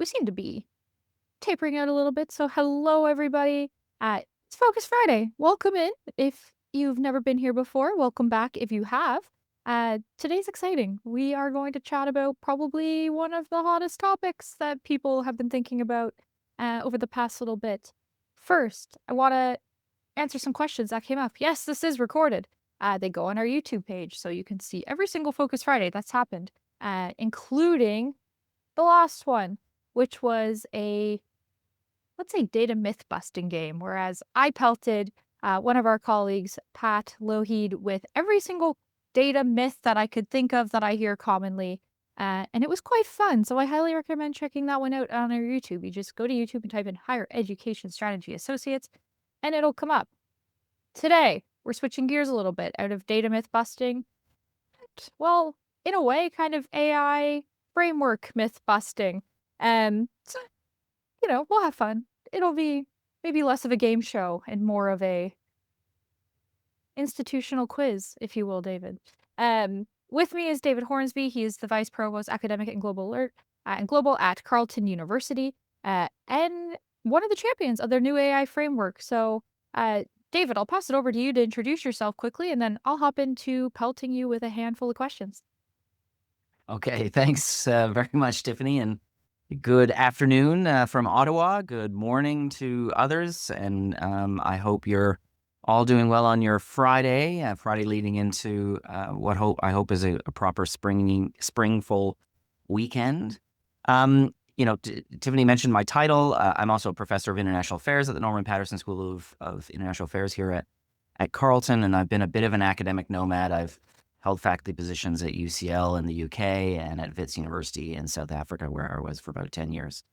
we seem to be tapering out a little bit. So hello, everybody. It's Focus Friday. Welcome in. If you've never been here before, welcome back if you have. Today's exciting. We are going to chat about probably one of the hottest topics that people have been thinking about over the past little bit. First, I want to answer some questions that came up. Yes, this is recorded. They go on our YouTube page, so you can see every single Focus Friday that's happened, including the last one, which was a, let's say, data myth busting game, whereas I pelted one of our colleagues, Pat Lougheed, with every single data myth that I could think of that I hear commonly. And it was quite fun. So I highly recommend checking that one out on our YouTube. You just go to YouTube and type in Higher Education Strategy Associates, and it'll come up. Today, we're switching gears a little bit out of data myth busting. Well, in a way, kind of AI framework myth busting. So, we'll have fun. It'll be maybe less of a game show and more of a institutional quiz, if you will, David. With me is David Hornsby. He is the Vice-Provost Academic and Global Alert and Global at Carleton University, and one of the champions of their new AI framework. So, David, I'll pass it over to you to introduce yourself quickly, and then I'll hop into pelting you with a handful of questions. Okay, thanks very much, Tiffany, and good afternoon from Ottawa. Good morning to others, and I hope you're all doing well on your Friday. Friday leading into what I hope is a proper springful weekend. Tiffany mentioned my title. I'm also a professor of international affairs at the Norman Paterson School of International Affairs here at Carleton, and I've been a bit of an academic nomad. I've held faculty positions at UCL in the UK and at Wits University in South Africa, where I was for about 10 years.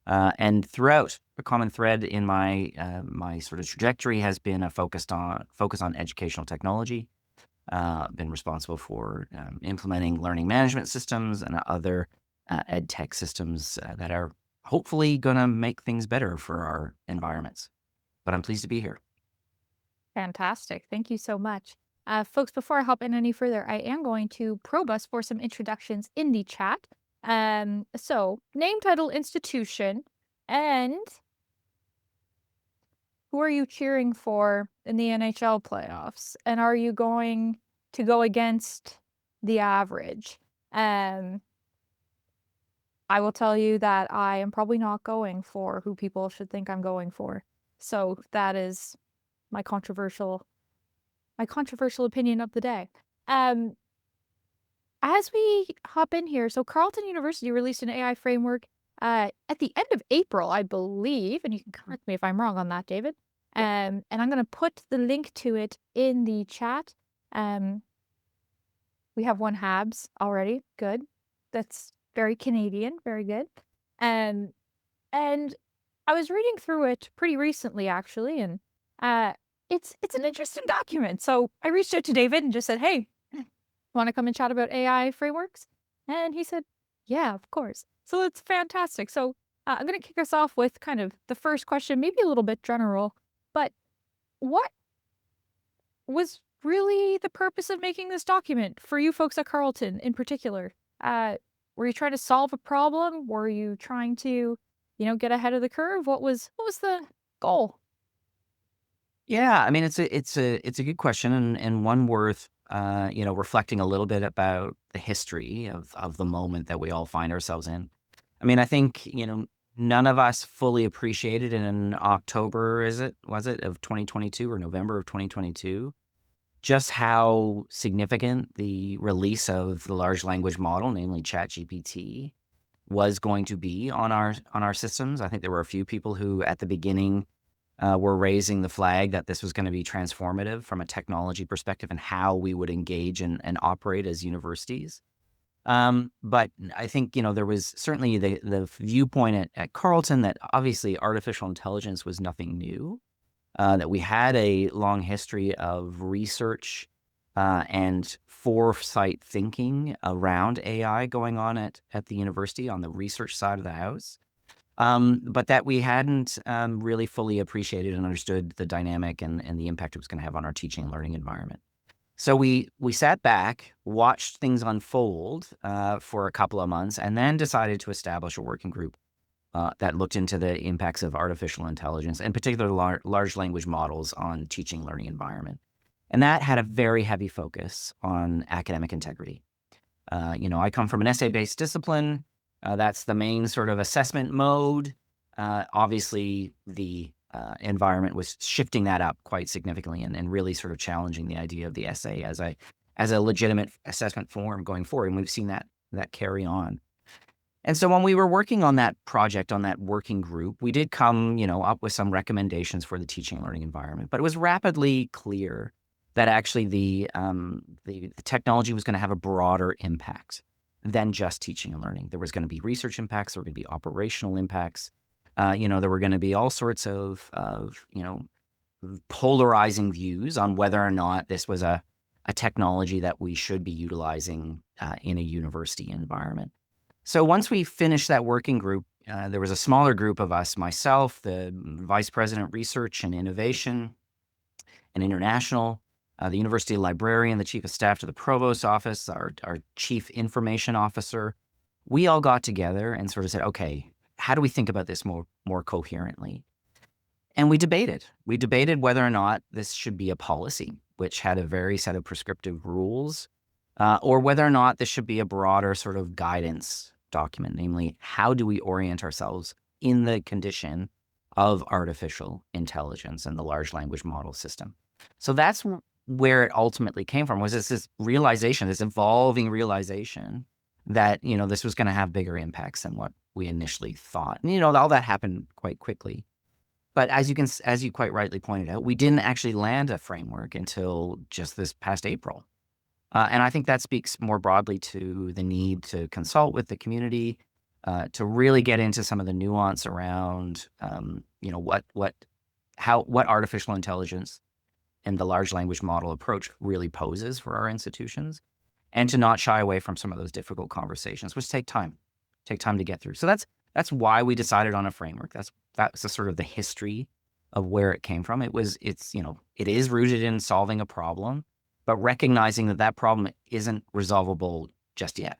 And throughout, a common thread in my sort of trajectory has been a focus on educational technology. Been responsible for implementing learning management systems and other ed tech systems that are hopefully going to make things better for our environments. But I'm pleased to be here. Fantastic. Thank you so much. Folks, before I hop in any further, I am going to probe us for some introductions in the chat. So, name, title, institution, and who are you cheering for in the NHL playoffs? And are you going to go against the average? I will tell you that I am probably not going for who people should think I'm going for. So that is my controversial opinion of the day. As we hop in here, so Carleton University released an AI framework at the end of April, I believe, and you can correct me if I'm wrong on that, David. And I'm going to put the link to it in the chat. We have one Habs already. Good. That's very Canadian. Very good. And I was reading through it pretty recently, actually, and it's an interesting document. So I reached out to David and just said, "Hey, want to come and chat about AI frameworks?" And he said, "Yeah, of course." So it's fantastic. So I'm going to kick us off with kind of the first question, maybe a little bit general, but what was really the purpose of making this document for you folks at Carleton in particular? Were you trying to solve a problem? Were you trying to, get ahead of the curve? What was the goal? Yeah, I mean, it's a good question and one worth reflecting a little bit about the history of the moment that we all find ourselves in. I mean, I think, none of us fully appreciated in October, was it, of 2022 or November of 2022, just how significant the release of the large language model, namely ChatGPT, was going to be on our systems. I think there were a few people who at the beginning were raising the flag that this was going to be transformative from a technology perspective and how we would engage and operate as universities. But I think, there was certainly the viewpoint at Carleton that obviously artificial intelligence was nothing new, that we had a long history of research and foresight thinking around AI going on at the university on the research side of the house. But that we hadn't really fully appreciated and understood the dynamic and the impact it was going to have on our teaching and learning environment. So we sat back, watched things unfold for a couple of months, and then decided to establish a working group that looked into the impacts of artificial intelligence, and particularly large language models on teaching learning environment. And that had a very heavy focus on academic integrity. I come from an essay-based discipline. That's the main sort of assessment mode. Obviously, the environment was shifting that up quite significantly and really sort of challenging the idea of the essay as a legitimate assessment form going forward. And we've seen that carry on. And so when we were working on that project, on that working group, we did come, up with some recommendations for the teaching and learning environment. But it was rapidly clear that actually the technology was going to have a broader impact than just teaching and learning. There was going to be research impacts. There were going to be operational impacts. There were going to be all sorts of polarizing views on whether or not this was a technology that we should be utilizing in a university environment. So once we finished that working group, there was a smaller group of us, myself, the Vice President Research and Innovation and International, the University Librarian, the Chief of Staff to the Provost's office, our Chief Information Officer. We all got together and sort of said, okay, how do we think about this more coherently? And we debated. We debated whether or not this should be a policy, which had a very set of prescriptive rules, or whether or not this should be a broader sort of guidance document, namely, how do we orient ourselves in the condition of artificial intelligence and the large language model system? So that's where it ultimately came from, was this realization, this evolving realization that, this was going to have bigger impacts than what we initially thought. And, all that happened quite quickly. But as you quite rightly pointed out, we didn't actually land a framework until just this past April. And I think that speaks more broadly to the need to consult with the community, to really get into some of the nuance around, what artificial intelligence and the large language model approach really poses for our institutions, and to not shy away from some of those difficult conversations, which take time to get through. So that's why we decided on a framework. That's the sort of the history of where it came from. It is rooted in solving a problem, but recognizing that problem isn't resolvable just yet.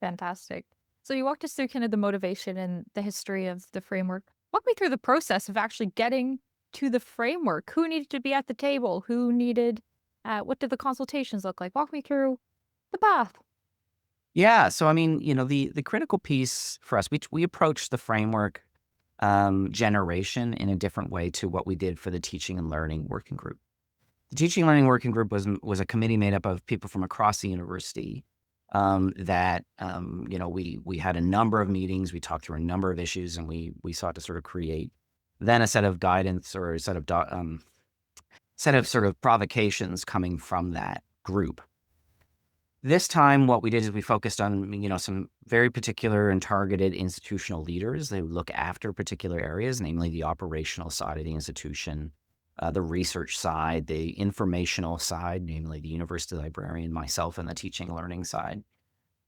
Fantastic. So you walked us through kind of the motivation and the history of the framework. Walk me through the process of actually getting to the framework. Who needed to be at the table? What did the consultations look like? Walk me through the path. Yeah. So, the critical piece for us, we approached the framework generation in a different way to what we did for the teaching and learning working group. The teaching and learning working group was a committee made up of people from across the university that we had a number of meetings. We talked through a number of issues, and we sought to sort of create then a set of guidance or a set of sort of provocations coming from that group. This time, what we did is we focused on, some very particular and targeted institutional leaders. They would look after particular areas, namely the operational side of the institution, the research side, the informational side, namely the university librarian, myself, and the teaching and learning side.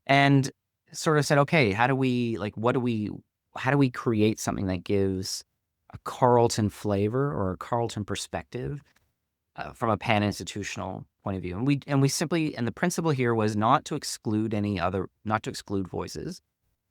And sort of said, okay, how do we create something that gives a Carleton flavor or a Carleton perspective from a pan-institutional point of view? And the principle here was not to exclude voices,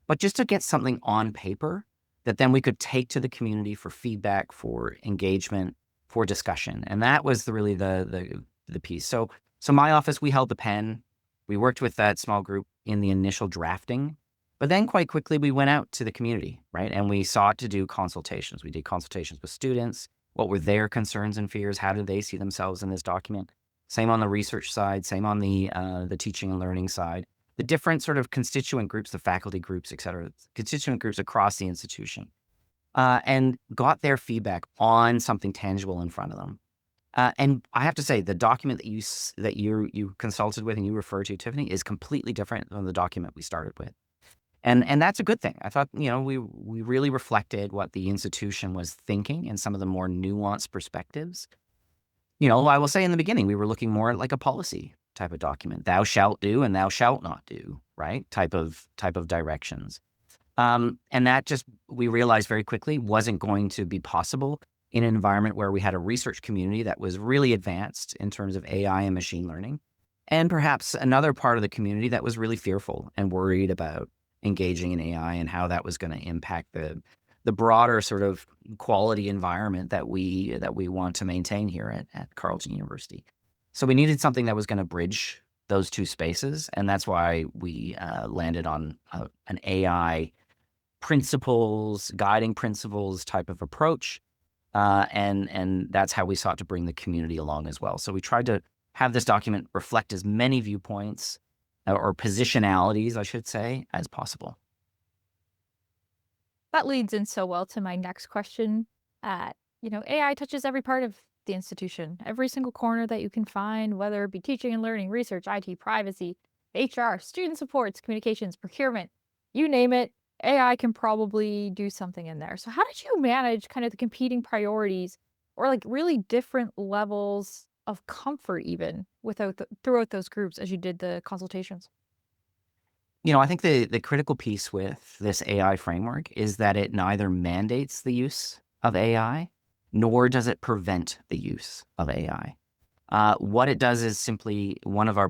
but just to get something on paper that then we could take to the community for feedback, for engagement, for discussion. And that was really the piece. So my office, we held the pen. We worked with that small group in the initial drafting, but then quite quickly we went out to the community, right? And we sought to do consultations. We did consultations with students. What were their concerns and fears? How did they see themselves in this document? Same on the research side, same on the teaching and learning side. The different sort of constituent groups, the faculty groups, et cetera, constituent groups across the institution, and got their feedback on something tangible in front of them. And I have to say, the document that you consulted with and you refer to, Tiffany, is completely different than the document we started with. And that's a good thing. I thought, we really reflected what the institution was thinking and some of the more nuanced perspectives. I will say in the beginning, we were looking more at like a policy type of document, thou shalt do and thou shalt not do, right? Type of directions. And that we realized very quickly wasn't going to be possible in an environment where we had a research community that was really advanced in terms of AI and machine learning, and perhaps another part of the community that was really fearful and worried about engaging in AI and how that was going to impact the broader sort of quality environment that we want to maintain here at Carleton University. So we needed something that was going to bridge those two spaces, and that's why we landed on an AI principles, guiding principles type of approach, and that's how we sought to bring the community along as well. So we tried to have this document reflect as many viewpoints or positionalities, I should say, as possible. That leads in so well to my next question. AI touches every part of the institution, every single corner that you can find, whether it be teaching and learning, research, IT, privacy, HR, student supports, communications, procurement, you name it. AI can probably do something in there. So, how did you manage kind of the competing priorities or like really different levels of comfort, even throughout those groups as you did the consultations? I think the critical piece with this AI framework is that it neither mandates the use of AI, nor does it prevent the use of AI. What it does is simply one of our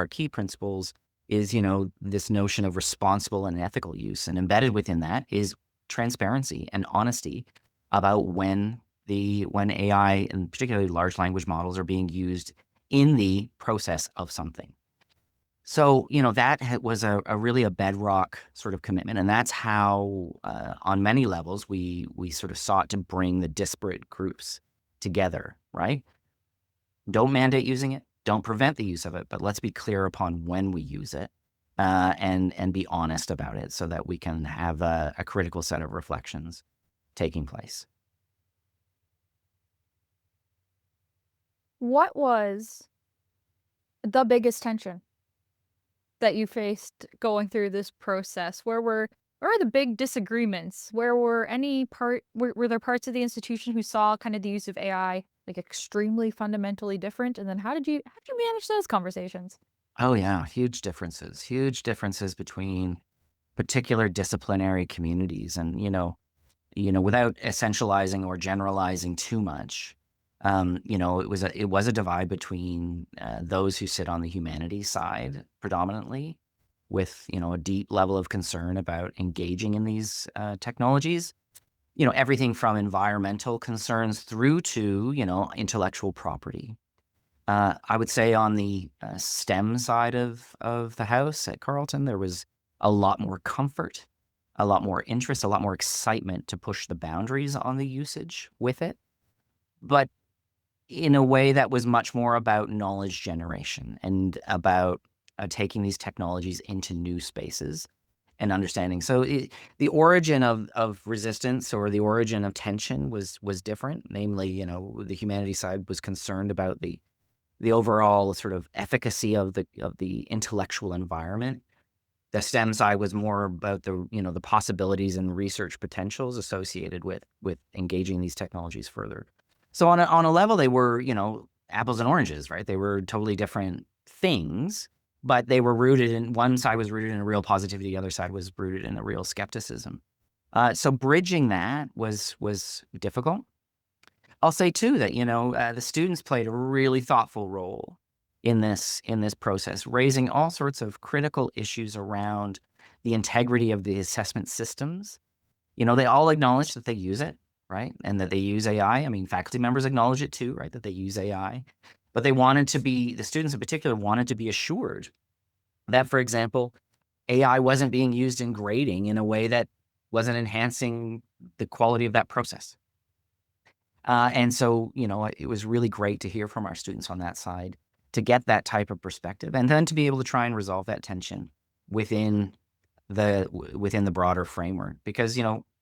key principles is, this notion of responsible and ethical use, and embedded within that is transparency and honesty about when AI, and particularly large language models, are being used in the process of something. So, that was a really a bedrock sort of commitment, and that's how, on many levels, we sort of sought to bring the disparate groups together, right? Don't mandate using it, don't prevent the use of it, but let's be clear upon when we use it, and be honest about it so that we can have a critical set of reflections taking place. What was the biggest tension that you faced going through this process? Where were the big disagreements? Were there parts of the institution who saw kind of the use of AI like extremely fundamentally different? And then how did you manage those conversations? Oh yeah, huge differences between particular disciplinary communities, and without essentializing or generalizing too much, it was a divide between those who sit on the humanities side predominantly, with a deep level of concern about engaging in these technologies. Everything from environmental concerns through to intellectual property. I would say on the STEM side of the house at Carleton, there was a lot more comfort, a lot more interest, a lot more excitement to push the boundaries on the usage with it, but in a way that was much more about knowledge generation and about taking these technologies into new spaces and understanding. So the origin of resistance, or the origin of tension, was different. Namely, the humanities side was concerned about the overall sort of efficacy of the intellectual environment. The STEM side was more about the possibilities and research potentials associated with engaging these technologies further. So on a level, they were, apples and oranges, right? They were totally different things, but they were rooted in, one side was rooted in a real positivity, the other side was rooted in a real skepticism. So bridging that was difficult. I'll say too that the students played a really thoughtful role in this process, raising all sorts of critical issues around the integrity of the assessment systems. They all acknowledge that they use it, right, and that they use AI. I mean, faculty members acknowledge it too, right, that they use AI. But the students in particular wanted to be assured that, for example, AI wasn't being used in grading in a way that wasn't enhancing the quality of that process. And so, it was really great to hear from our students on that side, to get that type of perspective, and then to be able to try and resolve that tension within the broader framework. Because,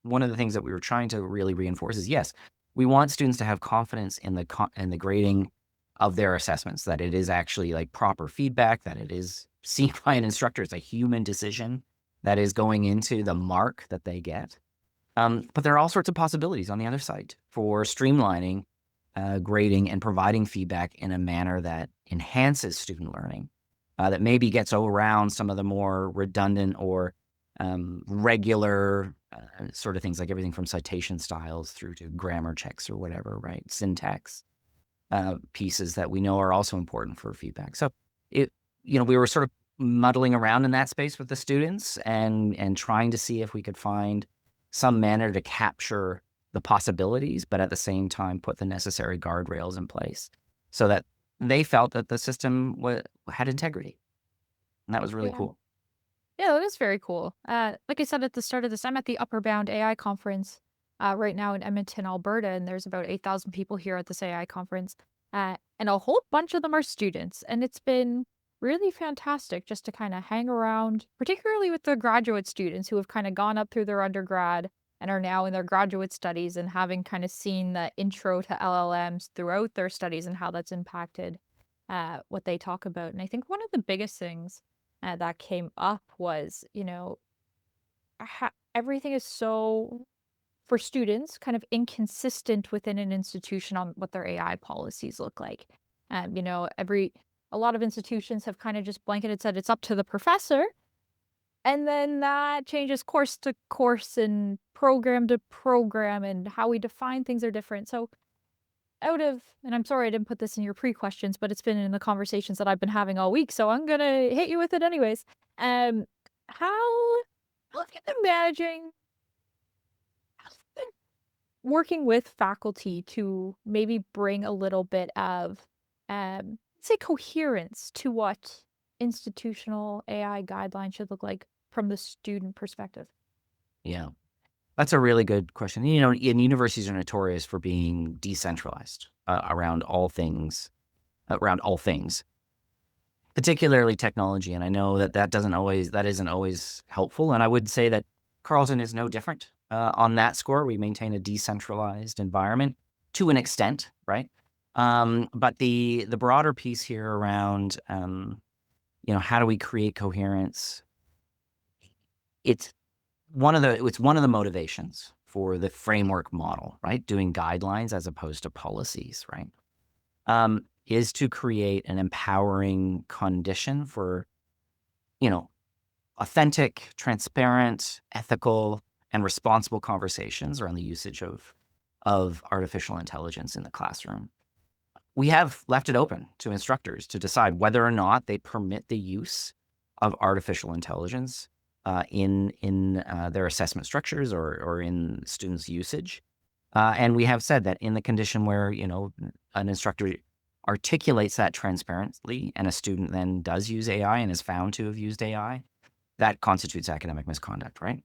one of the things that we were trying to really reinforce is, yes, we want students to have confidence in the grading of their assessments, that it is actually like proper feedback, that it is seen by an instructor. It's a human decision that is going into the mark that they get. But there are all sorts of possibilities on the other side for streamlining grading and providing feedback in a manner that enhances student learning, that maybe gets around some of the more redundant or regular sort of things, like everything from citation styles through to grammar checks or whatever, right? Syntax pieces that we know are also important for feedback. So we were sort of muddling around in that space with the students and trying to see if we could find some manner to capture the possibilities, but at the same time put the necessary guardrails in place so that they felt that the system had integrity. And that was really Yeah. cool. Yeah, that is very cool. Like I said at the start of this, I'm at the Upper Bound AI conference right now in Edmonton, Alberta, and there's about 8,000 people here at this AI conference. And a whole bunch of them are students. And it's been really fantastic just to kind of hang around, particularly with the graduate students who have kind of gone up through their undergrad and are now in their graduate studies and having kind of seen the intro to LLMs throughout their studies and how that's impacted what they talk about. And I think one of the biggest things that came up was, everything is so, for students, kind of inconsistent within an institution on what their AI policies look like. A lot of institutions have kind of just blanketed said it's up to the professor, and then that changes course to course and program to program, and how we define things are different. So and I'm sorry I didn't put this in your pre-questions, but it's been in the conversations that I've been having all week, so I'm gonna hit you with it anyways. Um, how look at the managing how's the working with faculty to maybe bring a little bit of, say, coherence to what institutional AI guidelines should look like from the student perspective? Yeah. That's a really good question. You know, and universities are notorious for being decentralized around all things, particularly technology. And I know that that isn't always helpful. And I would say that Carleton is no different on that score. We maintain a decentralized environment to an extent, right? But the broader piece here around, how do we create coherence? It's it's one of the motivations for the framework model, right? Doing guidelines as opposed to policies, right? Is to create an empowering condition for, you know, authentic, transparent, ethical, and responsible conversations around the usage of artificial intelligence in the classroom. We have left it open to instructors to decide whether or not they permit the use of artificial intelligence in their assessment structures or in students' usage. And we have said that in the condition where, an instructor articulates that transparently and a student then does use AI and is found to have used AI, that constitutes academic misconduct, right?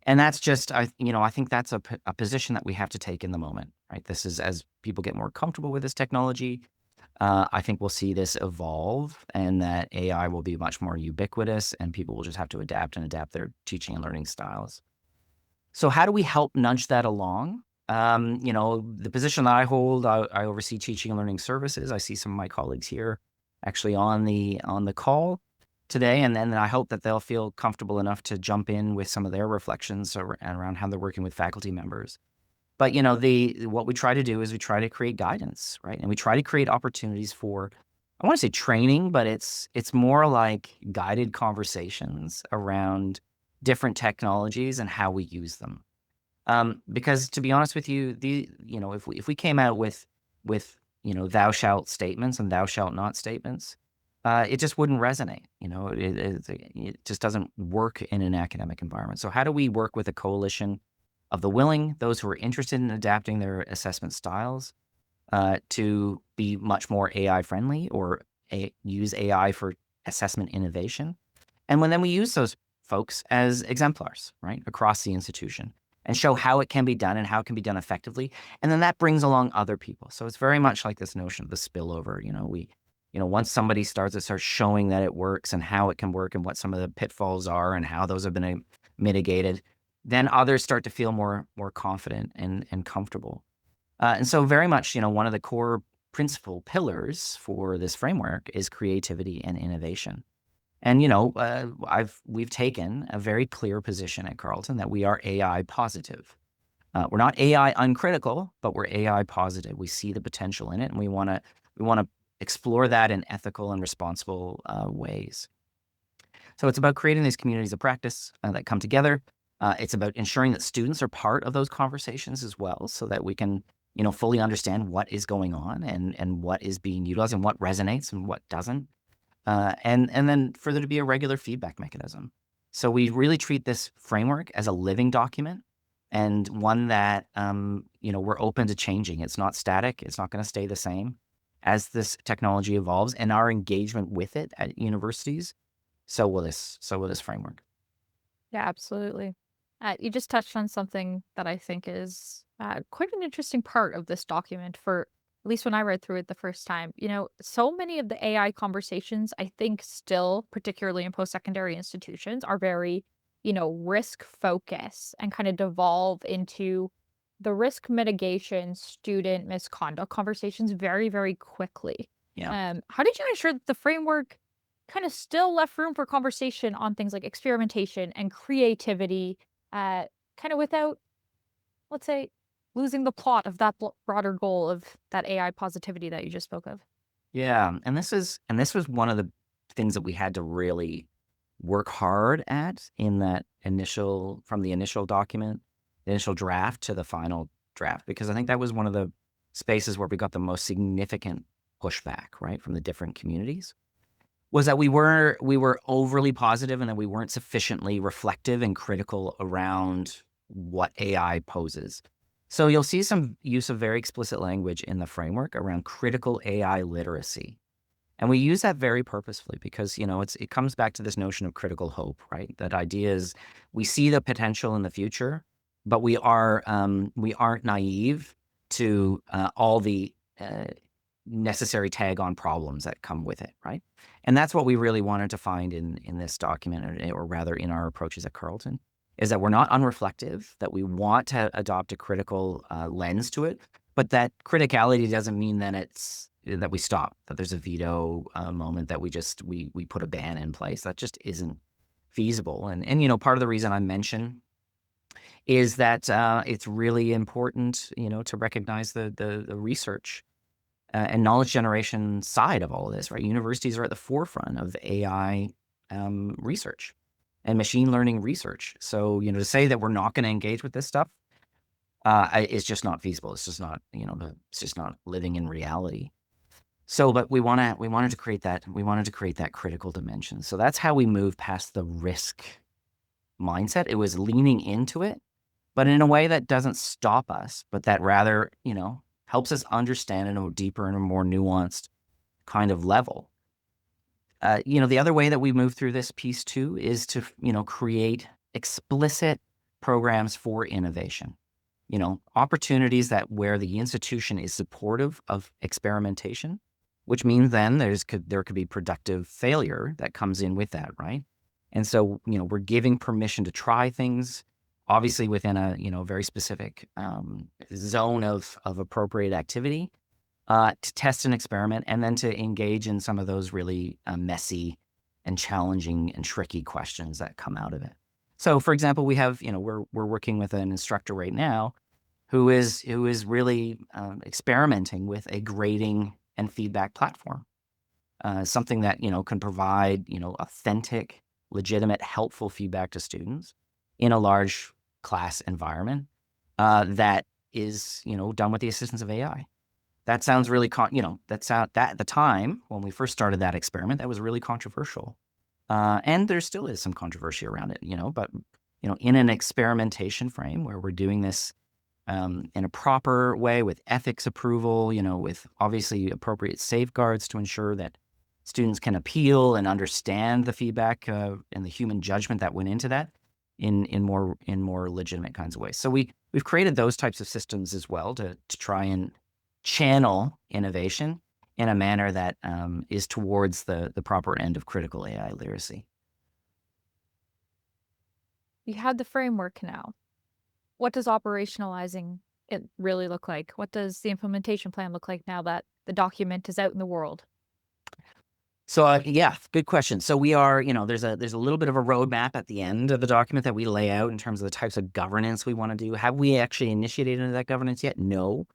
And that's just, I think that's a position that we have to take in the moment, right? This is as people get more comfortable with this technology, I think we'll see this evolve and that AI will be much more ubiquitous and people will just have to adapt their teaching and learning styles. So how do we help nudge that along? The position that I hold, I oversee teaching and learning services. I see some of my colleagues here actually on the call today, and then I hope that they'll feel comfortable enough to jump in with some of their reflections around how they're working with faculty members. But what we try to do is we try to create guidance, right? And we try to create opportunities for, I want to say training, but it's more like guided conversations around different technologies and how we use them. Because to be honest with you, if we came out with thou shalt statements and thou shalt not statements, it just wouldn't resonate. It just doesn't work in an academic environment. So how do we work with a coalition of the willing, those who are interested in adapting their assessment styles to be much more AI friendly or use AI for assessment innovation? And then we use those folks as exemplars, right, across the institution and show how it can be done and how it can be done effectively. And then that brings along other people. So it's very much like this notion of the spillover. Once somebody starts showing that it works and how it can work and what some of the pitfalls are and how those have been mitigated, then others start to feel more confident and comfortable. And so very much, one of the core principal pillars for this framework is creativity and innovation. And, we've taken a very clear position at Carleton that we are AI positive. We're not AI uncritical, but we're AI positive. We see the potential in it, and we want to explore that in ethical and responsible ways. So it's about creating these communities of practice that come together. It's about ensuring that students are part of those conversations as well, so that we can, fully understand what is going on and what is being utilized and what resonates and what doesn't. and then further to be a regular feedback mechanism. So we really treat this framework as a living document and one that we're open to changing. It's not static. It's not going to stay the same as this technology evolves, and our engagement with it at universities. So will this framework. Yeah, absolutely. You just touched on something that I think is quite an interesting part of this document for at least when I read through it the first time. So many of the AI conversations, I think, still, particularly in post secondary institutions, are very, risk focused and kind of devolve into the risk mitigation, student misconduct conversations very, very quickly. Yeah. How did you ensure that the framework kind of still left room for conversation on things like experimentation and creativity, uh, kind of without, let's say, losing the plot of that broader goal of that AI positivity that you just spoke of? Yeah, and this was one of the things that we had to really work hard at in that initial from the initial document, the initial draft to the final draft, because I think that was one of the spaces where we got the most significant pushback, right, from the different communities. Was that we were overly positive and that we weren't sufficiently reflective and critical around what AI poses. So you'll see some use of very explicit language in the framework around critical AI literacy. And we use that very purposefully because, it comes back to this notion of critical hope, right? That idea is we see the potential in the future, but we aren't naive to all the necessary tag on problems that come with it, right? And that's what we really wanted to find in this document, or rather in our approaches at Carleton, is that we're not unreflective, that we want to adopt a critical lens to it, but that criticality doesn't mean that we stop, that there's a veto moment, that we put a ban in place. That just isn't feasible. And part of the reason I mention is that it's really important, to recognize the research and knowledge generation side of all of this, right? Universities are at the forefront of AI research and machine learning research. So, to say that we're not going to engage with this stuff is just not feasible. It's just not, it's just not living in reality. So, but we wanted to create that critical dimension. So that's how we move past the risk mindset. It was leaning into it, but in a way that doesn't stop us, but that rather, helps us understand in a deeper and a more nuanced kind of level. The other way that we move through this piece too is to, create explicit programs for innovation. Opportunities that where the institution is supportive of experimentation, which means then there could be productive failure that comes in with that, right? And so, we're giving permission to try things, obviously within a very specific zone of appropriate activity, to test and experiment, and then to engage in some of those really messy and challenging and tricky questions that come out of it. So, for example, we have we're working with an instructor right now who is really experimenting with a grading and feedback platform, something that can provide authentic, legitimate, helpful feedback to students in a large class environment that is done with the assistance of AI. That sounds really that at the time when we first started that experiment, that was really controversial, and there still is some controversy around it. But in an experimentation frame where we're doing this in a proper way with ethics approval, with obviously appropriate safeguards to ensure that students can appeal and understand the feedback and the human judgment that went into that in more legitimate kinds of ways. So we've created those types of systems as well to try and channel innovation in a manner that is towards the proper end of critical AI literacy. You have the framework now. What does operationalizing it really look like? What does the implementation plan look like now that the document is out in the world? So yeah, good question. So we are, there's a little bit of a roadmap at the end of the document that we lay out in terms of the types of governance we want to do. Have we actually initiated into that governance yet? No.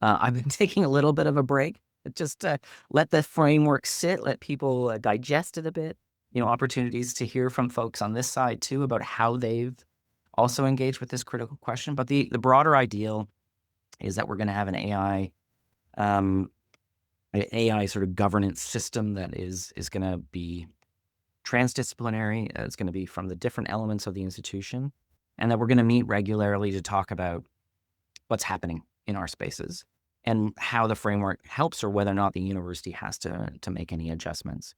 I've been taking a little bit of a break, just let the framework sit, let people digest it a bit. Opportunities to hear from folks on this side too about how they've also engaged with this critical question. But the broader ideal is that we're going to have an AI AI sort of governance system that is going to be transdisciplinary. It's going to be from the different elements of the institution, and that we're going to meet regularly to talk about what's happening in our spaces and how the framework helps, or whether or not the university has to make any adjustments.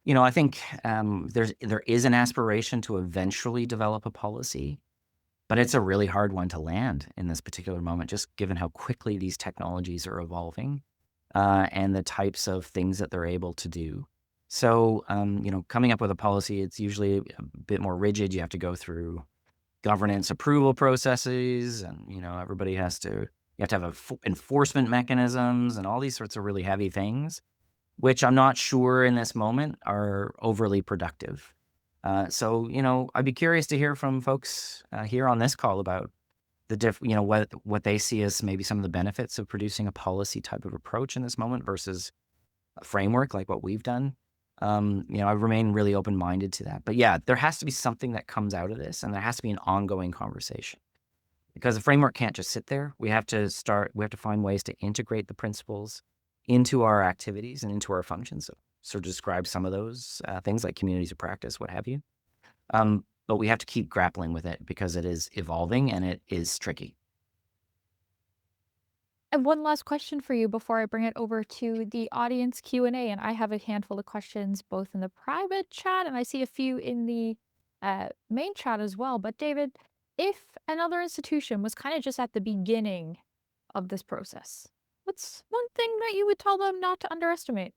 I think there is an aspiration to eventually develop a policy, but it's a really hard one to land in this particular moment, just given how quickly these technologies are evolving, and the types of things that they're able to do. So, coming up with a policy, it's usually a bit more rigid. You have to go through governance approval processes, and everybody you have to have enforcement mechanisms and all these sorts of really heavy things, which I'm not sure in this moment are overly productive. So, I'd be curious to hear from folks here on this call about what they see as maybe some of the benefits of producing a policy type of approach in this moment versus a framework like what we've done. I remain really open-minded to that. But yeah, there has to be something that comes out of this, and there has to be an ongoing conversation, because the framework can't just sit there. We have to find ways to integrate the principles into our activities and into our functions. So describe some of those things like communities of practice, what have you. But we have to keep grappling with it because it is evolving and it is tricky. And one last question for you before I bring it over to the audience Q&A, and I have a handful of questions both in the private chat, and I see a few in the main chat as well. But David, if another institution was kind of just at the beginning of this process, what's one thing that you would tell them not to underestimate?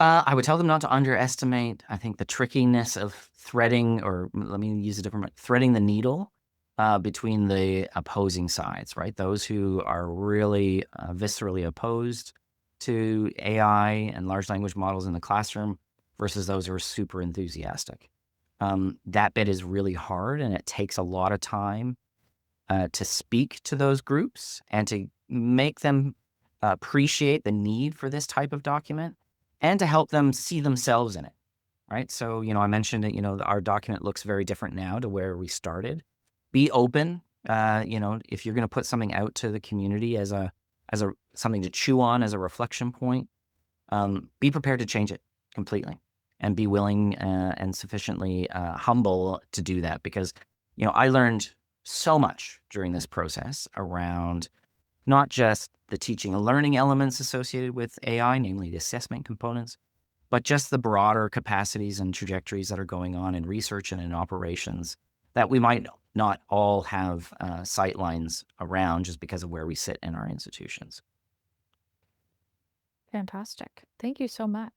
I would tell them not to underestimate, I think, the trickiness of threading, or let me use a different word, threading the needle between the opposing sides, right? Those who are really viscerally opposed to AI and large language models in the classroom versus those who are super enthusiastic. That bit is really hard, and it takes a lot of time to speak to those groups and to make them appreciate the need for this type of document, and to help them see themselves in it, right? So, I mentioned that, our document looks very different now to where we started. Be open, if you're going to put something out to the community as something to chew on, as a reflection point, be prepared to change it completely, and be willing and sufficiently humble to do that, because, I learned so much during this process around not just the teaching and learning elements associated with AI, namely the assessment components, but just the broader capacities and trajectories that are going on in research and in operations that we might not all have sight lines around just because of where we sit in our institutions. Fantastic. Thank you so much.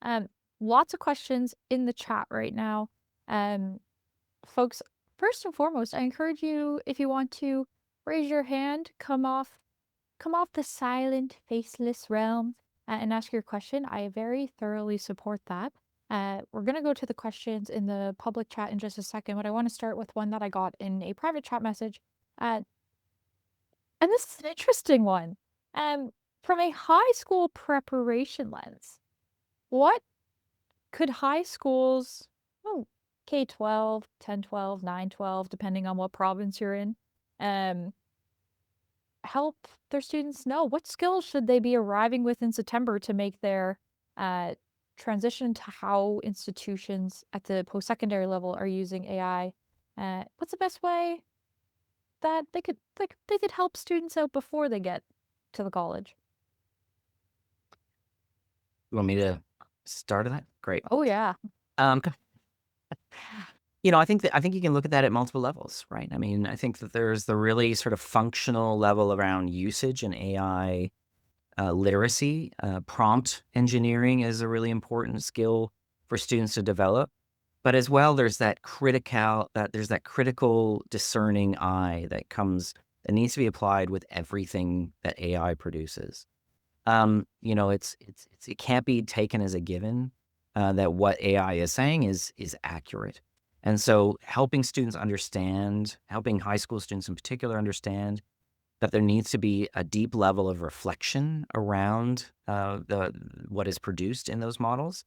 Um, Lots of questions in the chat right now. Folks, first and foremost, I encourage you, if you want to, raise your hand, come off the silent, faceless realm, and ask your question. I very thoroughly support that. We're going to go to the questions in the public chat in just a second, but I want to start with one that I got in a private chat message. And this is an interesting one. From a high school preparation lens, what could high schools, oh, K-12, 10-12, 9-12, depending on what province you're in, help their students know? What skills should they be arriving with in September to make their transition to how institutions at the post-secondary level are using AI? What's the best way that they could help students out before they get to the college? You want me to start that? Great. Oh yeah. Um, I think you can look at that at multiple levels, right? I mean, I think that there's the really sort of functional level around usage and AI literacy. Prompt engineering is a really important skill for students to develop. But as well, there's that critical discerning eye that needs to be applied with everything that AI produces. It can't be taken as a given that what AI is saying is accurate. And so helping high school students in particular understand that there needs to be a deep level of reflection around what is produced in those models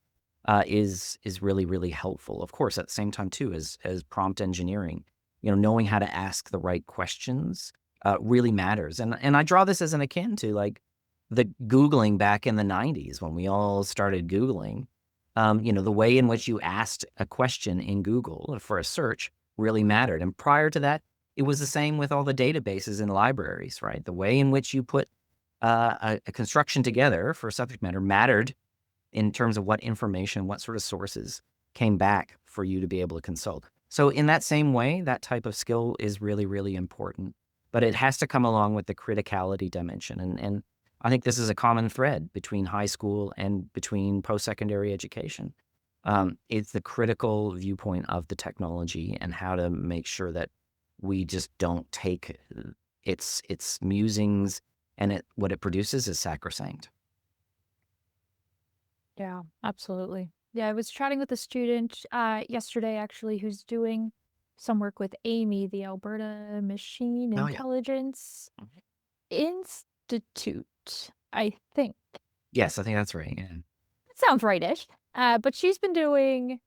is really, really helpful. Of course, at the same time too, as prompt engineering, knowing how to ask the right questions really matters. And I draw this as an akin to, like, the Googling back in the 90s when we all started Googling, the way in which you asked a question in Google for a search really mattered. And prior to that, it was the same with all the databases in libraries, right? The way in which you put a construction together for a subject matter mattered in terms of what information, what sort of sources came back for you to be able to consult. So in that same way, that type of skill is really, really important, but it has to come along with the criticality dimension. And I think this is a common thread between high school and between post-secondary education. It's the critical viewpoint of the technology and how to make sure that we just don't take its musings and what it produces is sacrosanct. Yeah, absolutely. Yeah, I was chatting with a student yesterday actually who's doing some work with Amy, the Alberta Machine Oh yeah. Intelligence Institute, I think. Yes, I think that's right. Yeah. That sounds right-ish. But she's been doing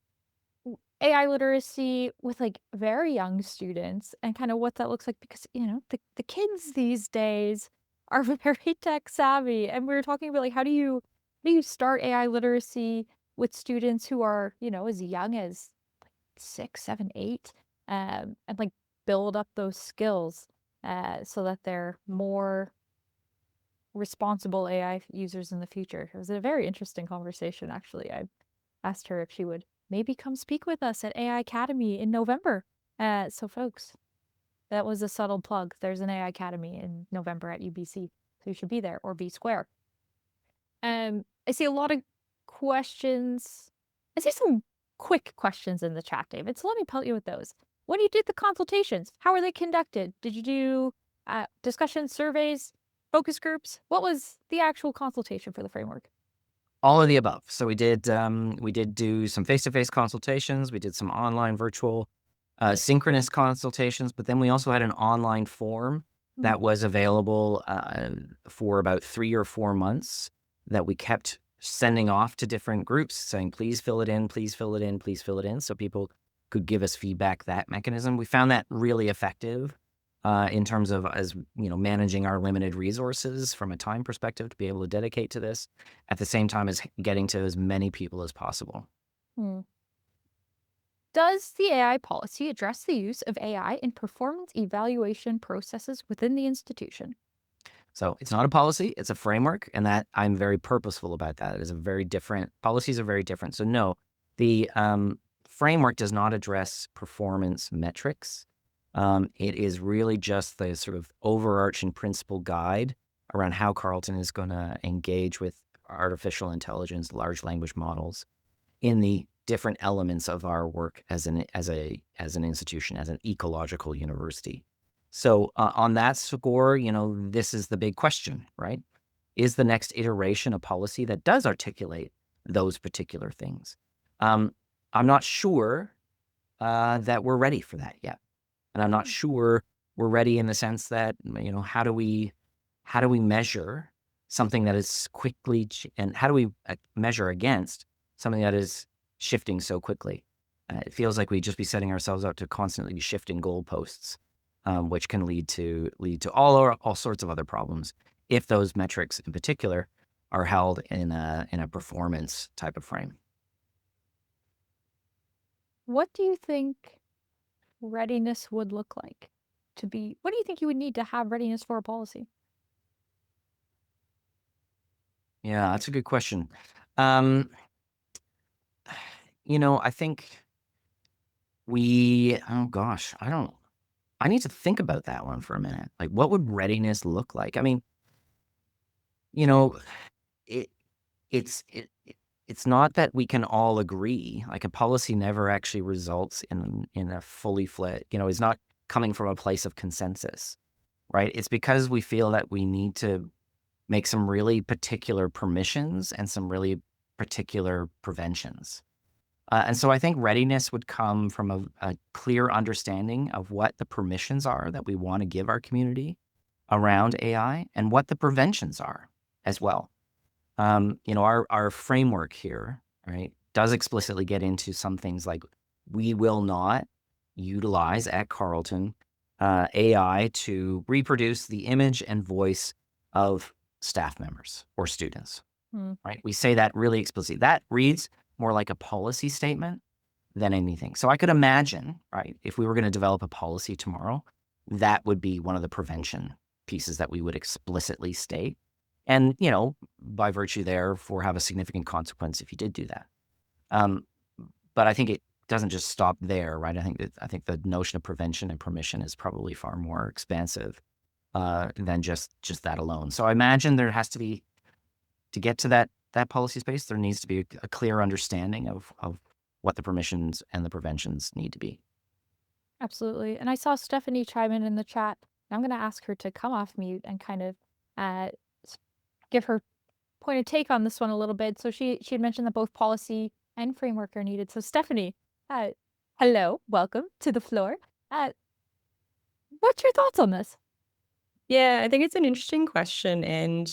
AI literacy with like very young students and kind of what that looks like because, the kids these days are very tech savvy. And we were talking about like how do you start AI literacy with students who are, as young as 6, 7, 8, and like build up those skills so that they're more responsible AI users in the future. It was a very interesting conversation, actually. I asked her if she would maybe come speak with us at AI-cademy in November. So, folks, that was a subtle plug. There's an AI-cademy in November at UBC, so you should be there or be square. I see a lot of questions. I see some quick questions in the chat, David. So let me pelt you with those. When you did the consultations, how were they conducted? Did you do discussions, surveys, focus groups? What was the actual consultation for the framework? All of the above. So we did do some face-to-face consultations. We did some online virtual synchronous consultations, but then we also had an online form Mm. that was available for about 3 or 4 months that we kept sending off to different groups saying, please fill it in, please fill it in, please fill it in. So people could give us feedback, that mechanism. We found that really effective in terms of, as managing our limited resources from a time perspective to be able to dedicate to this at the same time as getting to as many people as possible. Hmm. Does the AI policy address the use of AI in performance evaluation processes within the institution? So it's not a policy, it's a framework, and that I'm very purposeful about that. It is a very different, policies are very different. So no, the framework does not address performance metrics. It is really just the sort of overarching principle guide around how Carleton is going to engage with artificial intelligence, large language models in the different elements of our work as an institution, as an ecological university. So on that score, this is the big question, right? Is the next iteration a policy that does articulate those particular things? I'm not sure that we're ready for that yet, and I'm not sure we're ready in the sense that how do we measure something that is quickly and how do we measure against something that is shifting so quickly? It feels like we'd just be setting ourselves up to constantly be shifting goalposts, which can lead to all sorts of other problems if those metrics in particular are held in a performance type of frame. What do you think readiness would look like what do you think you would need to have readiness for a policy? Yeah, that's a good question. I think oh gosh, I need to think about that one for a minute. Like, what would readiness look like? I mean, you know, it, it's not that we can all agree. Like, a policy never actually results in a fully fledged, it's not coming from a place of consensus, right? It's because we feel that we need to make some really particular permissions and some really particular preventions. And so I think readiness would come from a clear understanding of what the permissions are that we want to give our community around AI and what the preventions are as well. Our framework here, right, does explicitly get into some things like we will not utilize at Carleton AI to reproduce the image and voice of staff members or students, Hmm. right? We say that really explicitly. That reads more like a policy statement than anything. So I could imagine, right, if we were going to develop a policy tomorrow, that would be one of the prevention pieces that we would explicitly state. And, by virtue therefore have a significant consequence if you did do that. Um, but I think it doesn't just stop there, right? I think the notion of prevention and permission is probably far more expansive than just that alone. So I imagine there has to be, to get to that policy space, there needs to be a clear understanding of what the permissions and the preventions need to be. Absolutely. And I saw Stephanie chime in the chat. I'm going to ask her to come off mute and kind of uh, give her point of take on this one a little bit. So she had mentioned that both policy and framework are needed. So Stephanie, uh, hello, welcome to the floor. What's your thoughts on this? Yeah, I think it's an interesting question. And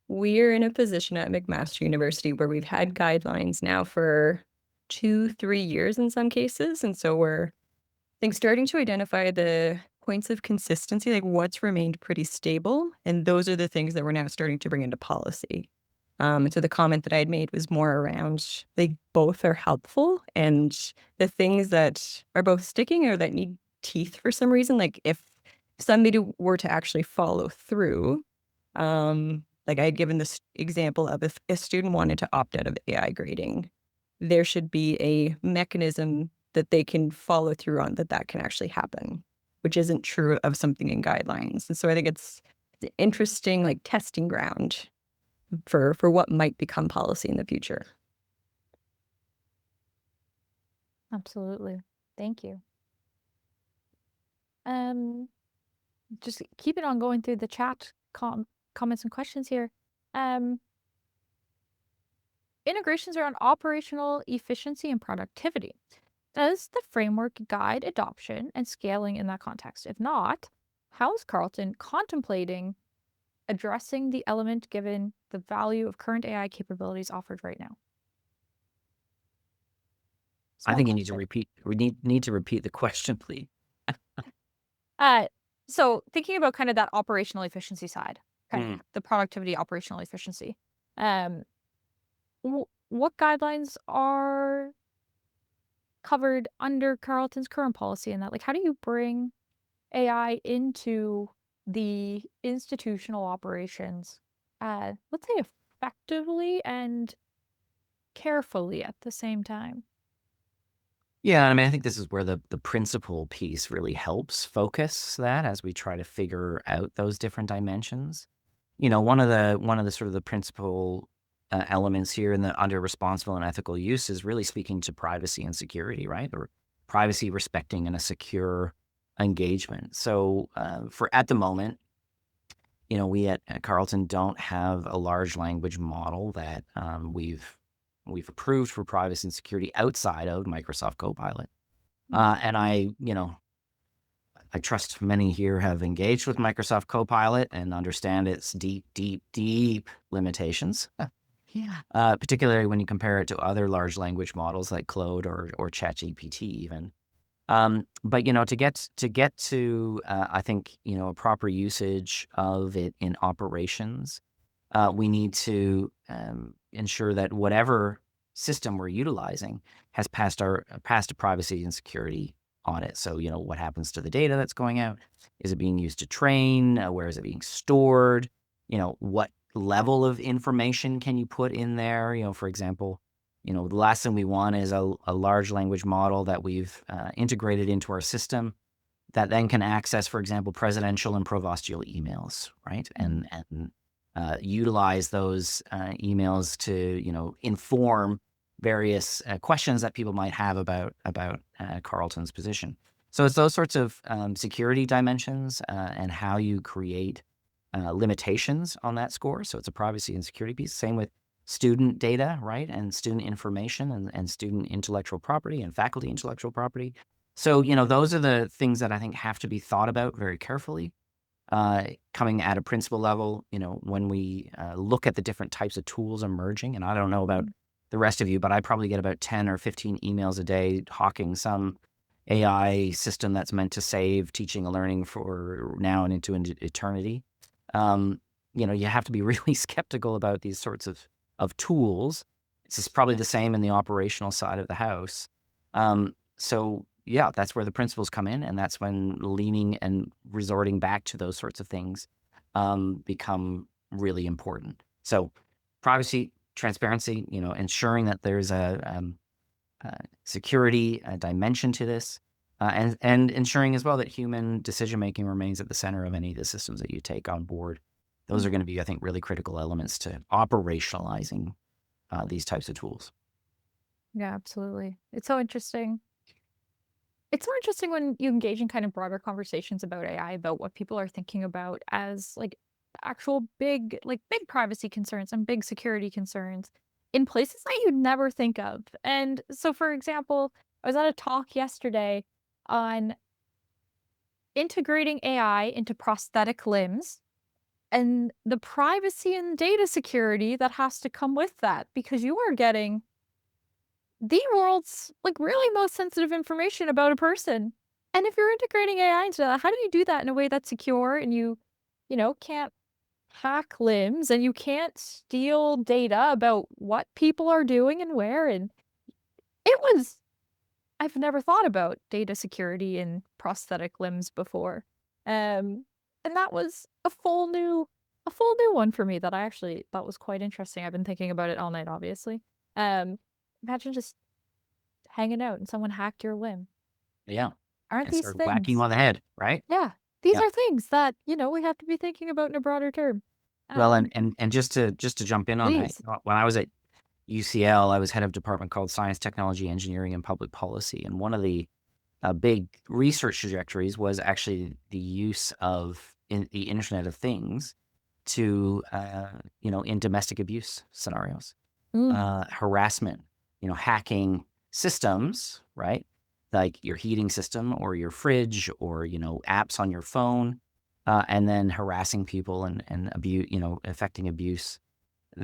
we're in a position at McMaster University where we've had guidelines now for 2-3 years in some cases. And so we're, I think, starting to identify the points of consistency, like what's remained pretty stable. And those are the things that we're now starting to bring into policy. And so the comment that I had made was more around they both are helpful, and the things that are both sticking or that need teeth for some reason, like if somebody were to actually follow through, like I had given this example of if a student wanted to opt out of AI grading, there should be a mechanism that they can follow through on that can actually happen, which isn't true of something in guidelines. And so I think it's an interesting like testing ground for what might become policy in the future. Absolutely. Thank you. Just keep it on going through the chat comments and questions here. Integrations around operational efficiency and productivity. Does the framework guide adoption and scaling in that context? If not, how is Carleton contemplating addressing the element given the value of current AI capabilities offered right now? I think you need to Question. repeat. We need to repeat the question, please. So thinking about kind of that operational efficiency side, kind Mm. of the productivity operational efficiency, what guidelines are covered under Carleton's current policy in that? Like, how do you bring AI into the institutional operations, let's say effectively and carefully at the same time? Yeah, I mean, I think this is where the principle piece really helps focus that as we try to figure out those different dimensions. One of the sort of the principal elements here in the under responsible and ethical use is really speaking to privacy and security, right? Or privacy, respecting, and a secure engagement. So for at the moment, we at Carleton don't have a large language model that we've approved for privacy and security outside of Microsoft Copilot. And I trust many here have engaged with Microsoft Copilot and understand its deep, deep, deep limitations. Yeah. Particularly when you compare it to other large language models like Claude or ChatGPT even. But to get to I think a proper usage of it in operations, we need to ensure that whatever system we're utilizing has passed a privacy and security audit. So what happens to the data that's going out? Is it being used to train? Where is it being stored? What level of information can you put in there? For example, the last thing we want is a large language model that we've integrated into our system that then can access, for example, presidential and provostial emails, right? And utilize those emails to, inform various questions that people might have about Carleton's position. So it's those sorts of security dimensions and how you create limitations on that score. So it's a privacy and security piece. Same with student data, right? And student information and student intellectual property and faculty intellectual property. So, those are the things that I think have to be thought about very carefully. Coming at a principal level, when we look at the different types of tools emerging, and I don't know about the rest of you, but I probably get about 10 or 15 emails a day hawking some AI system that's meant to save teaching and learning for now and into eternity. you have to be really skeptical about these sorts of tools. This is probably the same in the operational side of the house. So yeah, that's where the principles come in, and that's when leaning and resorting back to those sorts of things become really important. So privacy, transparency, ensuring that there's a security dimension to this, and ensuring as well that human decision making remains at the center of any of the systems that you take on board. Those are going to be, I think, really critical elements to operationalizing these types of tools. Yeah, absolutely. It's so interesting. It's so interesting when you engage in kind of broader conversations about AI, about what people are thinking about as like actual big privacy concerns and big security concerns in places that you'd never think of. And so, for example, I was at a talk yesterday on integrating AI into prosthetic limbs and the privacy and data security that has to come with that, because you are getting the world's like really most sensitive information about a person. And if you're integrating AI into that, how do you do that in a way that's secure and can't hack limbs and you can't steal data about what people are doing and where? And it was, I've never thought about data security in prosthetic limbs before. And that was a full new one for me that I actually thought was quite interesting. I've been thinking about it all night, obviously. Imagine just hanging out and someone hacked your limb. Yeah, Aren't and these start whacking you things? on the head, right? Yeah, these Yeah. are things that, we have to be thinking about in a broader term. Well, Um, and just to jump in on that, Please. when I was at UCL, I was head of a department called Science, Technology, Engineering, and Public Policy, and one of the big research trajectories was actually the use of the Internet of Things to, in domestic abuse scenarios, Mm, harassment, hacking systems, right? Like your heating system or your fridge or, apps on your phone, and then harassing people and abuse, affecting abuse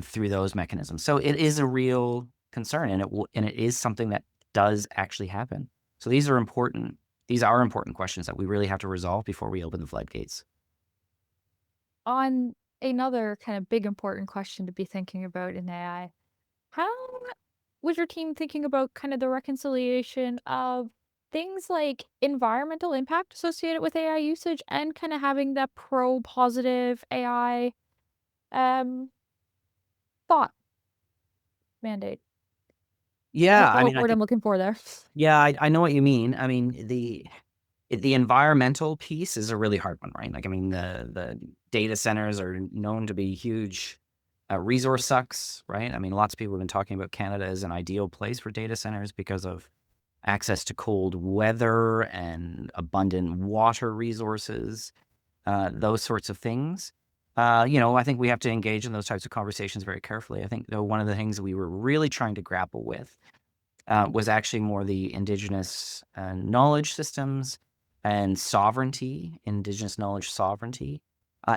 through those mechanisms. So it is a real concern, and it is something that does actually happen. So these are important. These are important questions that we really have to resolve before we open the floodgates. on another kind of big important question to be thinking about in AI, how was your team thinking about kind of the reconciliation of things like environmental impact associated with AI usage and kind of having that pro positive AI um thought mandate? I Yeah, don't know I what mean, I word think I'm looking for there. yeah, I know what you mean. I mean, the environmental piece is a really hard one, right? Like, I mean, the data centers are known to be huge resource sucks, right? I mean, lots of people have been talking about Canada as an ideal place for data centers because of access to cold weather and abundant water resources, those sorts of things. I think we have to engage in those types of conversations very carefully. I think, though, one of the things that we were really trying to grapple with was actually more the Indigenous knowledge systems and sovereignty, Indigenous knowledge sovereignty,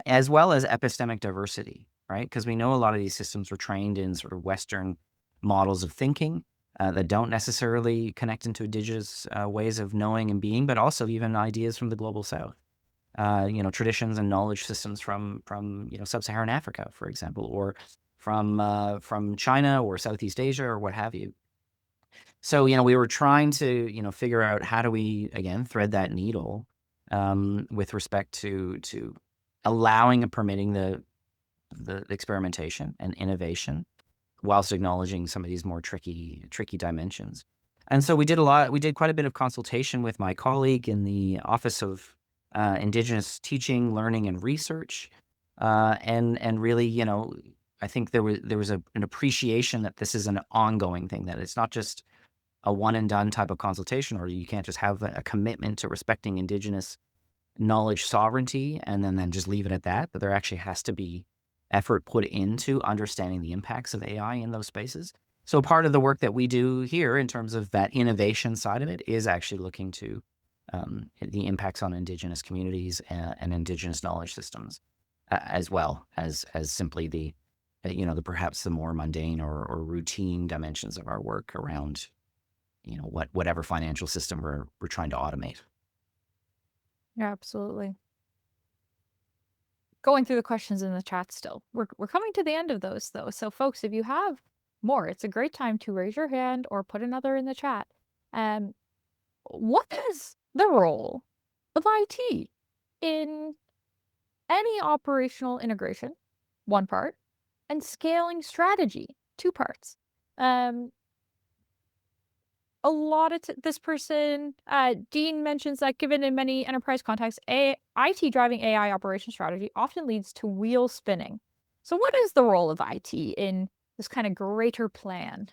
as well as epistemic diversity, right? Because we know a lot of these systems were trained in sort of Western models of thinking that don't necessarily connect into Indigenous ways of knowing and being, but also even ideas from the global South. Traditions and knowledge systems from sub-Saharan Africa, for example, or from China or Southeast Asia or what have you. So, we were trying to, figure out how do we, again, thread that needle with respect to allowing and permitting the experimentation and innovation whilst acknowledging some of these more tricky dimensions. And so we did quite a bit of consultation with my colleague in the Office of Indigenous Teaching, Learning, and Research. And really, I think there was an appreciation that this is an ongoing thing, that it's not just a one and done type of consultation, or you can't just have a commitment to respecting Indigenous knowledge sovereignty and then just leave it at that, but there actually has to be effort put into understanding the impacts of AI in those spaces. So part of the work that we do here in terms of that innovation side of it is actually looking to the impacts on Indigenous communities and Indigenous knowledge systems, as well as simply the perhaps the more mundane or routine dimensions of our work around whatever financial system we're trying to automate. Yeah, absolutely. going through the questions in the chat still. We're coming to the end of those though. So folks, if you have more, it's a great time to raise your hand or put another in the chat. What is the role of IT in any operational integration, one part, and scaling strategy, two parts? A lot of this person, Dean mentions that given in many enterprise contexts, IT driving AI operation strategy often leads to wheel spinning. So what is the role of IT in this kind of greater plan?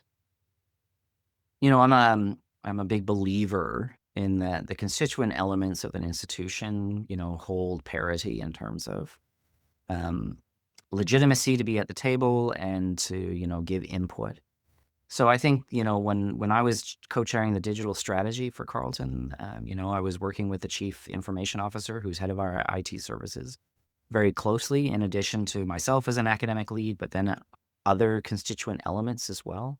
You know, I'm a big believer in that the constituent elements of an institution, hold parity in terms of um, legitimacy to be at the table and to, give input. So I think, when I was co-chairing the digital strategy for Carleton, I was working with the chief information officer, who's head of our IT services, very closely, in addition to myself as an academic lead, but then other constituent elements as well,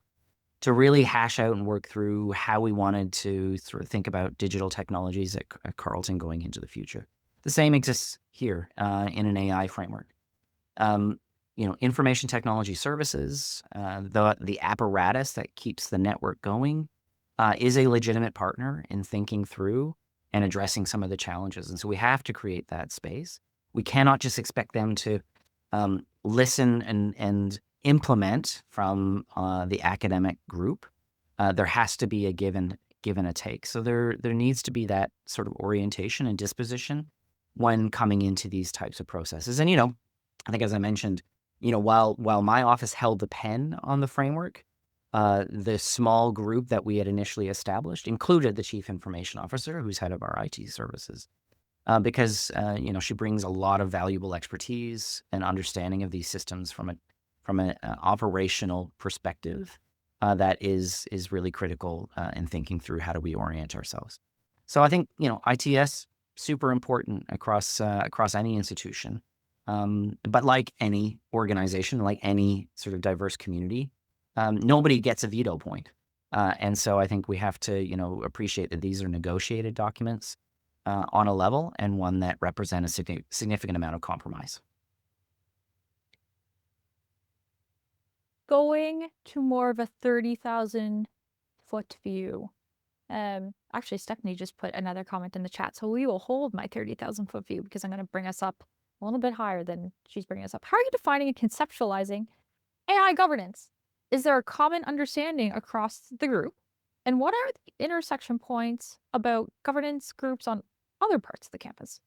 to really hash out and work through how we wanted to sort of think about digital technologies at Carleton going into the future. The same exists here in an AI framework. Information technology services, the apparatus that keeps the network going, is a legitimate partner in thinking through and addressing some of the challenges. And so we have to create that space. We cannot just expect them to listen and implement from the academic group. There has to be a give and a take. So there needs to be that sort of orientation and disposition when coming into these types of processes. And I think, as I mentioned, while my office held the pen on the framework, the small group that we had initially established included the chief information officer, who's head of our IT services, because she brings a lot of valuable expertise and understanding of these systems from an operational perspective that is really critical in thinking through how do we orient ourselves. So I think ITS super important across any institution. But like any organization, like any sort of diverse community, nobody gets a veto point. And so I think we have to, appreciate that these are negotiated documents on a level and one that represent a significant amount of compromise. Going to more of a 30,000-foot view. Actually, Stephanie just put another comment in the chat, so we will hold my 30,000-foot view because I'm going to bring us up a little bit higher than she's bringing us up. How are you defining and conceptualizing AI governance? Is there a common understanding across the group? And what are the intersection points about governance groups on other parts of the campus?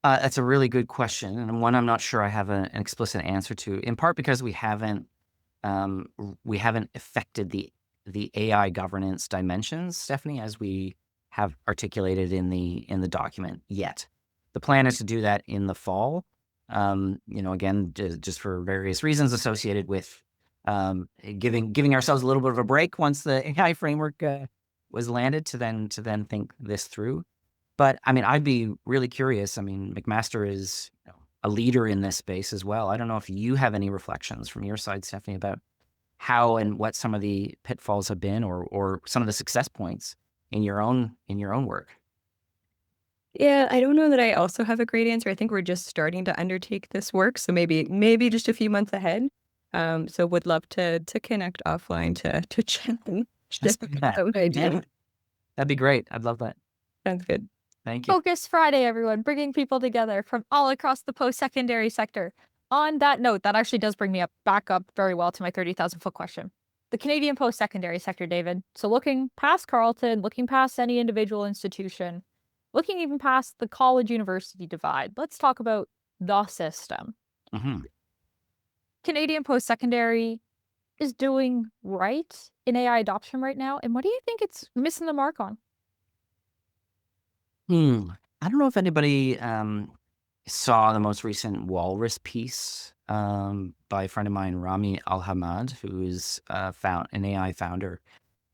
That's a really good question, and one I'm not sure I have an explicit answer to, in part because we haven't affected the AI governance dimensions, Stephanie, as we have articulated in the document yet. The plan is to do that in the fall. Again, just for various reasons associated with giving ourselves a little bit of a break once the AI framework was landed to then think this through. But I mean, I'd be really curious. I mean, McMaster is a leader in this space as well. I don't know if you have any reflections from your side, Stephanie, about how and what some of the pitfalls have been, or some of the success points in your own work. Yeah, I don't know that I also have a great answer. I think we're just starting to undertake this work, so maybe just a few months ahead. So would love to connect offline to chat and Let's share do that. what I do. Yeah. That'd be great. I'd love that. Sounds good. Thank you. Focus Friday, everyone, bringing people together from all across the post-secondary sector. On that note, that actually does bring me back up very well to my 30,000-foot question. The Canadian post-secondary sector, David. So looking past Carleton, looking past any individual institution, looking even past the college-university divide, let's talk about the system. Mm-hmm. Canadian post-secondary is doing right in AI adoption right now, and what do you think it's missing the mark on? I don't know if anybody saw the most recent Walrus piece by a friend of mine, Rami Al-Hamad, who is an AI founder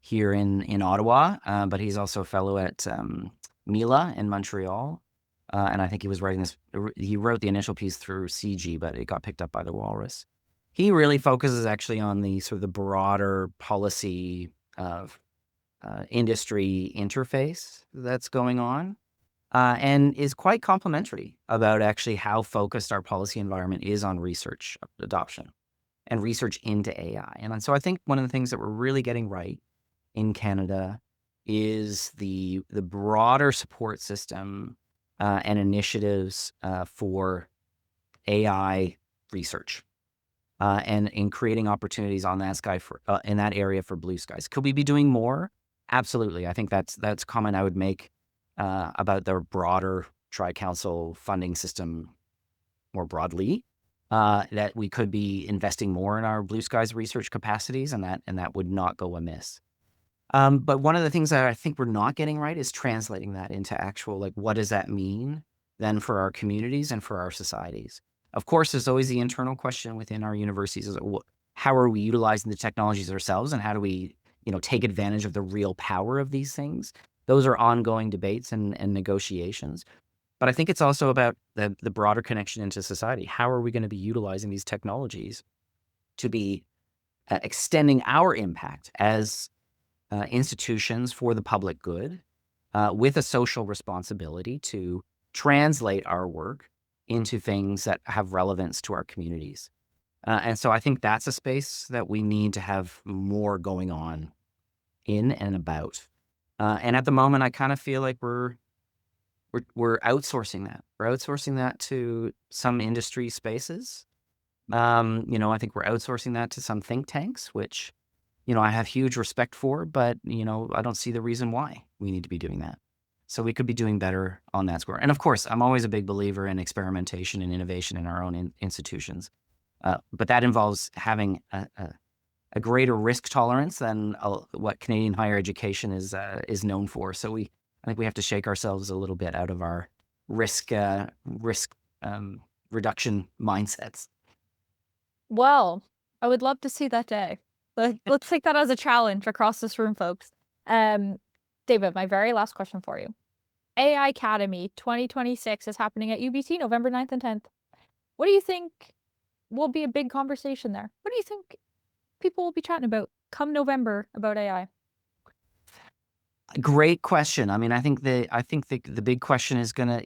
here in Ottawa, but he's also a fellow at Mila in Montreal. And I think he wrote the initial piece through CG, but it got picked up by the Walrus. He really focuses actually on the sort of the broader policy of industry interface that's going on. and is quite complimentary about actually how focused our policy environment is on research adoption and research into AI. And so I think one of the things that we're really getting right in Canada is the broader support system and initiatives for AI research and in creating opportunities on that sky for in that area for blue skies. Could we be doing more? Absolutely. I think that's a comment I would make about the broader Tri-Council funding system more broadly. That we could be investing more in our blue skies research capacities, and that would not go amiss. But one of the things that I think we're not getting right is translating that into actual, like, what does that mean then for our communities and for our societies? Of course, there's always the internal question within our universities is how are we utilizing the technologies ourselves, and how do we, take advantage of the real power of these things? Those are ongoing debates and negotiations. But I think it's also about the broader connection into society. How are we going to be utilizing these technologies to be extending our impact as institutions for the public good with a social responsibility to translate our work into things that have relevance to our communities? And so I think that's a space that we need to have more going on in and about. And at the moment, I kind of feel like we're outsourcing that. We're outsourcing that to some industry spaces. I think we're outsourcing that to some think tanks, which, I have huge respect for, but, I don't see the reason why we need to be doing that. So we could be doing better on that score. And of course, I'm always a big believer in experimentation and innovation in our own institutions. But that involves having a greater risk tolerance than what Canadian higher education is known for. So I think we have to shake ourselves a little bit out of our risk reduction mindsets. Well, I would love to see that day. Let's take that as a challenge across this room, folks. David, my very last question for you. AI-cademy 2026 is happening at UBC November 9th and 10th. What do you think will be a big conversation there? What do you think people will be chatting about come November about AI? Great question. I mean, I think the big question is gonna,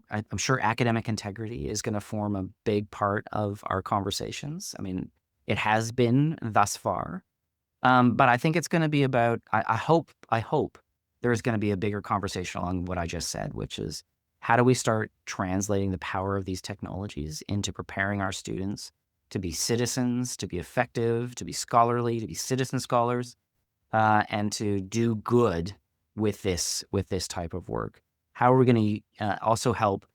I'm sure academic integrity is gonna form a big part of our conversations. I mean, it has been thus far, but I think it's gonna be about. I hope there's gonna be a bigger conversation along what I just said, which is how do we start translating the power of these technologies into preparing our students to be citizens, to be effective, to be scholarly, to be citizen scholars, and to do good with this type of work. How are we going to also help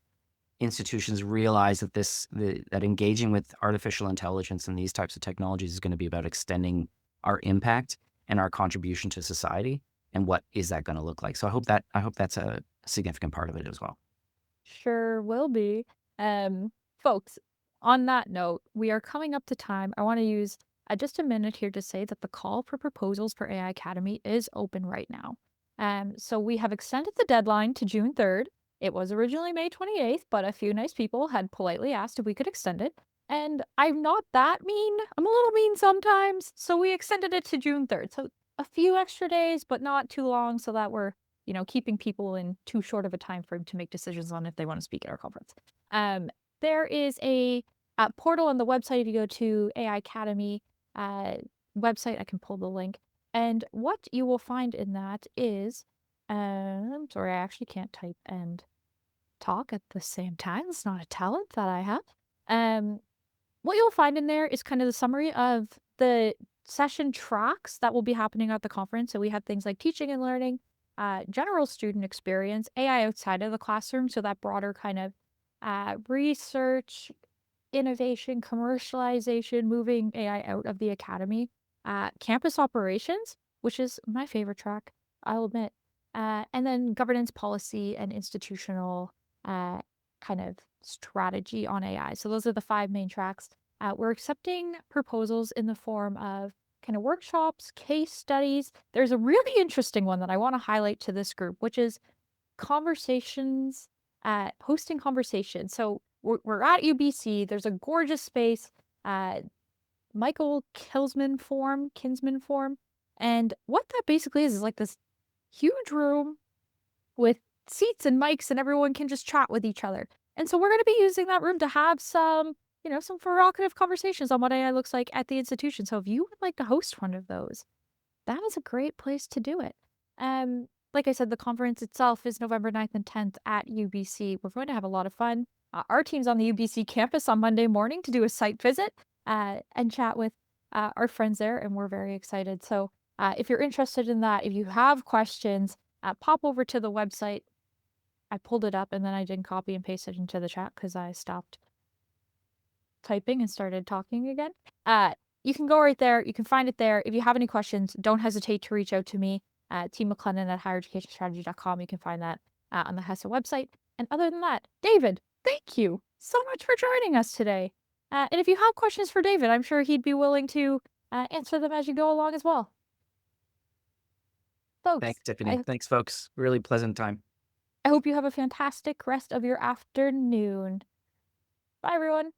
institutions realize that that engaging with artificial intelligence and these types of technologies is going to be about extending our impact and our contribution to society, and what is that going to look like? So I hope that's a significant part of it as well. Sure will be. Folks, on that note, we are coming up to time. I want to use just a minute here to say that the call for proposals for AI-cademy is open right now. So we have extended the deadline to June 3rd. It was originally May 28th, but a few nice people had politely asked if we could extend it. And I'm not that mean. I'm a little mean sometimes. So we extended it to June 3rd. So a few extra days, but not too long, so that we're, keeping people in too short of a time frame to make decisions on if they want to speak at our conference. There is a portal on the website. If you go to AI-cademy website, I can pull the link. And what you will find in that is, I'm sorry, I actually can't type and talk at the same time. It's not a talent that I have. What you'll find in there is kind of the summary of the session tracks that will be happening at the conference. So we have things like teaching and learning, general student experience, AI outside of the classroom. So that broader kind of research, innovation, commercialization, moving AI out of the academy. Campus operations, which is my favorite track, I'll admit. And then governance policy and institutional kind of strategy on AI. So those are the 5 main tracks. We're accepting proposals in the form of kind of workshops, case studies. There's a really interesting one that I want to highlight to this group, which is conversations, hosting conversations. So we're at UBC. There's a gorgeous space. Michael Kinsman Form. And what that basically is like this huge room with seats and mics and everyone can just chat with each other. And so we're going to be using that room to have some, some provocative conversations on what AI looks like at the institution. So if you would like to host one of those, that is a great place to do it. Like I said, the conference itself is November 9th and 10th at UBC. We're going to have a lot of fun. Our team's on the UBC campus on Monday morning to do a site visit and chat with our friends there, and we're very excited. So if you're interested in that, if you have questions, pop over to the website. I pulled it up and then I didn't copy and paste it into the chat because I stopped typing and started talking again. You can go right there. You can find it there. If you have any questions, don't hesitate to reach out to me. Team McLennan at highereducationstrategy.com. You can find that on the HESA website. And other than that, David, thank you so much for joining us today. And if you have questions for David, I'm sure he'd be willing to answer them as you go along as well. Folks, Thanks, Tiffany. Thanks, folks. Really pleasant time. I hope you have a fantastic rest of your afternoon. Bye, everyone.